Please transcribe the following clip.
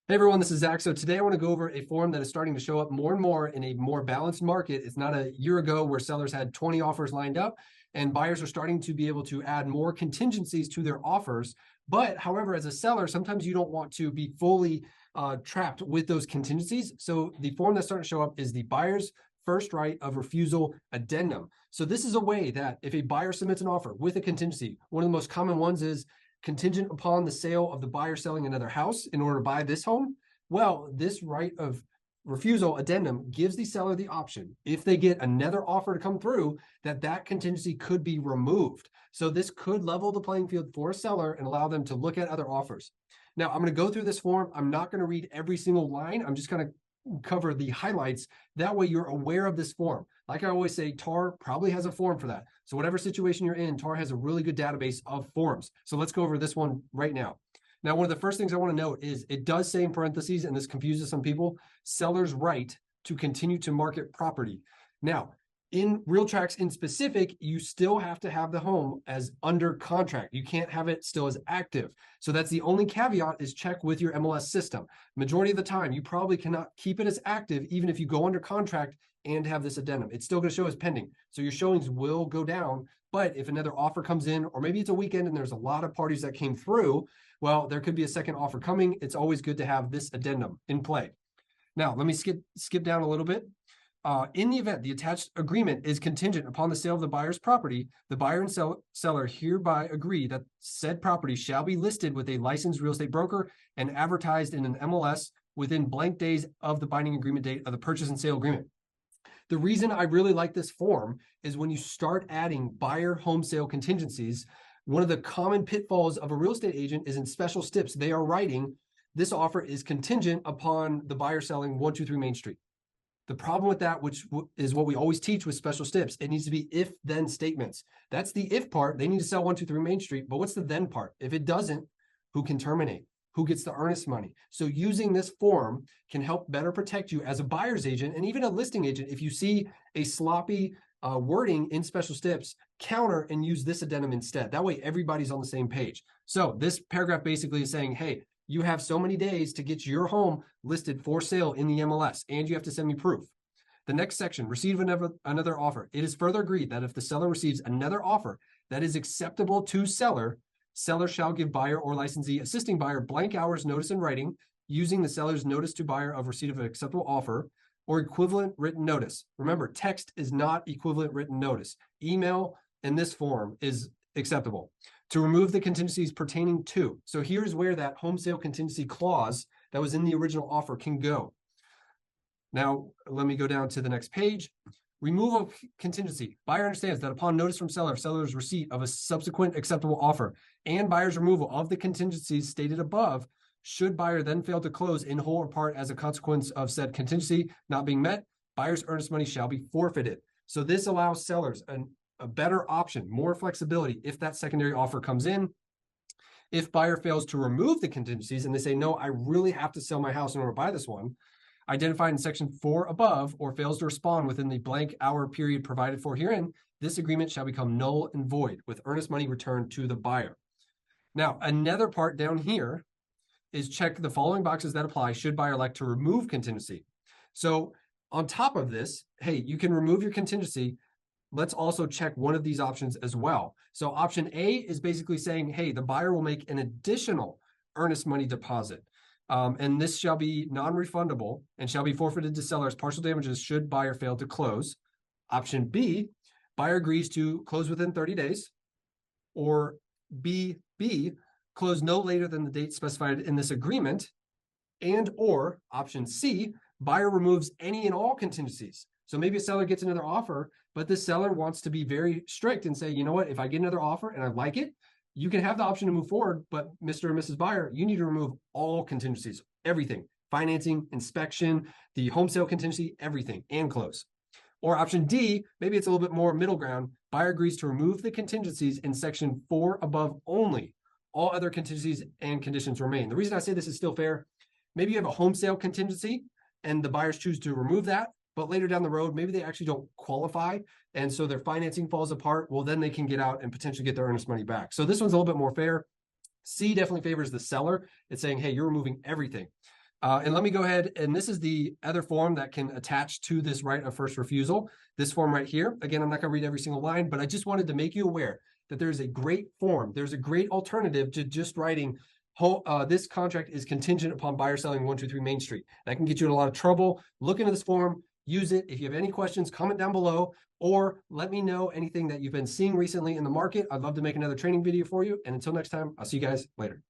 Hey everyone, this is Zach. So today I want to go over a form that is starting to show up more and more in a more balanced market. It's not a year ago where sellers had 20 offers lined up and buyers are starting to be able to add more contingencies to their offers. But however, as a seller, sometimes you don't want to be fully trapped with those contingencies. So the form that's starting to show up is the buyer's first right of refusal addendum. So this is a way that if a buyer submits an offer with a contingency, one of the most common ones is contingent upon the sale of the buyer selling another house in order to buy this home. Well, this right of refusal addendum gives the seller the option, if they get another offer to come through, that contingency could be removed. So this could level the playing field for a seller and allow them to look at other offers. Now, I'm going to go through this form. I'm not going to read every single line. I'm just going to cover the highlights. That way you're aware of this form. Like I always say, TAR probably has a form for that. So whatever situation you're in, TAR has a really good database of forms. So let's go over this one right now. Now, one of the first things I want to note is it does say in parentheses, and this confuses some people, seller's right to continue to market property. Now, in RealTracs in specific, you still have to have the home as under contract. You can't have it still as active. So that's the only caveat, is check with your MLS system. Majority of the time, you probably cannot keep it as active even if you go under contract and have this addendum. It's still going to show as pending. So your showings will go down. But if another offer comes in, or maybe it's a weekend and there's a lot of parties that came through, well, there could be a second offer coming. It's always good to have this addendum in play. Now, let me skip down a little bit. In the event the attached agreement is contingent upon the sale of the buyer's property, the buyer and seller hereby agree that said property shall be listed with a licensed real estate broker and advertised in an MLS within blank days of the binding agreement date of the purchase and sale agreement. The reason I really like this form is when you start adding buyer home sale contingencies, one of the common pitfalls of a real estate agent is in special steps. They are writing, this offer is contingent upon the buyer selling 123 Main Street. The problem with that, which is what we always teach with special steps, it needs to be if-then statements. That's the if part. They need to sell 123 Main Street, but what's the then part? If it doesn't, who can terminate? Who gets the earnest money? So using this form can help better protect you as a buyer's agent and even a listing agent. If you see a sloppy wording in special steps, counter and use this addendum instead. That way everybody's on the same page. So this paragraph basically is saying, hey, you have so many days to get your home listed for sale in the MLS, and you have to send me proof. The next section, receive another offer. It is further agreed that if the seller receives another offer that is acceptable to seller shall give buyer or licensee assisting buyer blank hours notice in writing using the seller's notice to buyer of receipt of an acceptable offer or equivalent written notice. Remember, text is not equivalent written notice. Email in this form is acceptable. To remove the contingencies pertaining to. So here's where that home sale contingency clause that was in the original offer can go. Now, let me go down to the next page. Removal of contingency. Buyer understands that upon notice from seller's receipt of a subsequent acceptable offer and buyer's removal of the contingencies stated above, should buyer then fail to close in whole or part as a consequence of said contingency not being met, buyer's earnest money shall be forfeited. So this allows sellers a better option, more flexibility if that secondary offer comes in. If buyer fails to remove the contingencies and they say, no, I really have to sell my house in order to buy this one, identified in section 4 above, or fails to respond within the blank hour period provided for herein, this agreement shall become null and void with earnest money returned to the buyer. Now, another part down here is check the following boxes that apply should buyer elect to remove contingency. So on top of this, hey, you can remove your contingency. Let's also check one of these options as well. So option A is basically saying, hey, the buyer will make an additional earnest money deposit. And this shall be non-refundable and shall be forfeited to seller as partial damages should buyer fail to close. Option B, buyer agrees to close within 30 days. Or B, close no later than the date specified in this agreement. And or option C, buyer removes any and all contingencies. So maybe a seller gets another offer, but the seller wants to be very strict and say, you know what, if I get another offer and I like it, you can have the option to move forward, but Mr. and Mrs. Buyer, you need to remove all contingencies, everything, financing, inspection, the home sale contingency, everything, and close. Or option D, maybe it's a little bit more middle ground. Buyer agrees to remove the contingencies in section 4 above only. All other contingencies and conditions remain. The reason I say this is still fair, maybe you have a home sale contingency and the buyers choose to remove that, but later down the road, maybe they actually don't qualify. And so their financing falls apart. Well, then they can get out and potentially get their earnest money back. So this one's a little bit more fair. C definitely favors the seller. It's saying, hey, you're removing everything. And let me go ahead, and this is the other form that can attach to this right of first refusal. This form right here. Again, I'm not going to read every single line, but I just wanted to make you aware that there's a great form. There's a great alternative to just writing, this contract is contingent upon buyer selling 123 Main Street. That can get you in a lot of trouble. Look into this form, use it. If you have any questions, comment down below, or let me know anything that you've been seeing recently in the market. I'd love to make another training video for you. And until next time, I'll see you guys later.